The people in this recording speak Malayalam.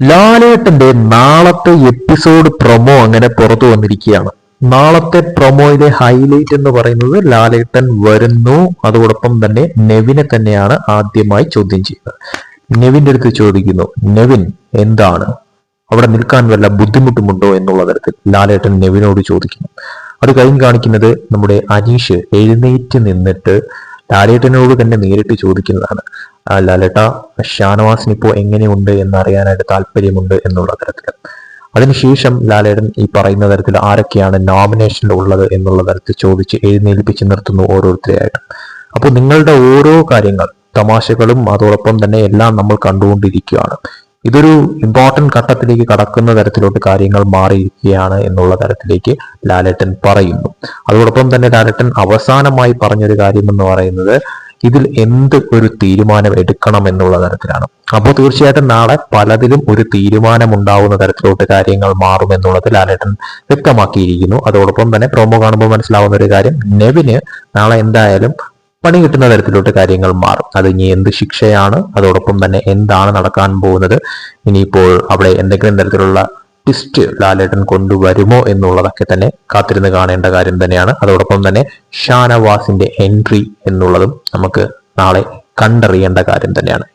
ലാലേട്ടന്റെ നാളത്തെ എപ്പിസോഡ് പ്രൊമോ അങ്ങനെ പുറത്തു വന്നിരിക്കുകയാണ്. നാളത്തെ പ്രൊമോയിലെ ഹൈലൈറ്റ് എന്ന് പറയുന്നത് ലാലേട്ടൻ വരുന്നു, അതോടൊപ്പം തന്നെ നെവിനെ തന്നെയാണ് ആദ്യമായി ചോദ്യം ചെയ്യുന്നത്. നെവിന്റെ അടുത്ത് ചോദിക്കുന്നു, നെവിൻ എന്താണ് അവിടെ നിൽക്കാൻ വല്ല ബുദ്ധിമുട്ടുമുണ്ടോ എന്നുള്ള തരത്തിൽ ലാലേട്ടൻ നെവിനോട് ചോദിക്കുന്നു. അത് കഴിഞ്ഞ് കാണിക്കുന്നത് നമ്മുടെ അനീഷ് എഴുന്നേറ്റ് നിന്നിട്ട് ലാലേട്ടനോട് തന്നെ നേരിട്ട് ചോദിക്കുന്നതാണ്. ലാലേട്ട, ഷാനവാസിന് ഇപ്പോൾ എങ്ങനെയുണ്ട് എന്നറിയാനായിട്ട് താല്പര്യമുണ്ട് എന്നുള്ള തരത്തിൽ. അതിനുശേഷം ലാലേട്ടൻ ഈ പറയുന്ന തരത്തിൽ ആരൊക്കെയാണ് നോമിനേഷനിൽ ഉള്ളത് എന്നുള്ള തരത്തിൽ ചോദിച്ച് എഴുന്നേൽപ്പിച്ച് നിർത്തുന്നു ഓരോരുത്തരെയായിട്ടും. അപ്പോൾ നിങ്ങളുടെ ഓരോ കാര്യങ്ങൾ, തമാശകളും അതോടൊപ്പം തന്നെ എല്ലാം നമ്മൾ കണ്ടുകൊണ്ടിരിക്കുകയാണ്. ഇതൊരു ഇമ്പോർട്ടന്റ് ഘട്ടത്തിലേക്ക് കടക്കുന്ന തരത്തിലോട്ട് കാര്യങ്ങൾ മാറിയിരിക്കുകയാണ് എന്നുള്ള തരത്തിലേക്ക് ലാലേട്ടൻ പറയുന്നു. അതോടൊപ്പം തന്നെ ലാലേട്ടൻ അവസാനമായി പറഞ്ഞൊരു കാര്യം എന്ന് പറയുന്നത് ഇതിൽ എന്ത് ഒരു തീരുമാനം എടുക്കണം എന്നുള്ള തരത്തിലാണ്. അപ്പോൾ തീർച്ചയായിട്ടും നാളെ പലതിലും ഒരു തീരുമാനം ഉണ്ടാവുന്ന തരത്തിലോട്ട് കാര്യങ്ങൾ മാറും എന്നുള്ളത് ലാലേട്ടൻ വ്യക്തമാക്കിയിരിക്കുന്നു. അതോടൊപ്പം തന്നെ പ്രൊമോ കാണുമ്പോൾ മനസ്സിലാവുന്ന ഒരു കാര്യം, നെവിന് നാളെ എന്തായാലും പണി കിട്ടുന്ന തരത്തിലോട്ട് കാര്യങ്ങൾ മാറും. അത് ഇനി എന്ത് ശിക്ഷയാണ്, അതോടൊപ്പം തന്നെ എന്താണ് നടക്കാൻ പോകുന്നത്, ഇനിയിപ്പോൾ അവിടെ എന്തെങ്കിലും തരത്തിലുള്ള ട്വിസ്റ്റ് ലാലേട്ടൻ കൊണ്ടുവരുമോ എന്നുള്ളതൊക്കെ തന്നെ കാത്തിരുന്ന് കാണേണ്ട കാര്യം തന്നെയാണ്. അതോടൊപ്പം തന്നെ ഷാനവാസിന്റെ എൻട്രി എന്നുള്ളതും നമുക്ക് നാളെ കണ്ടറിയേണ്ട കാര്യം തന്നെയാണ്.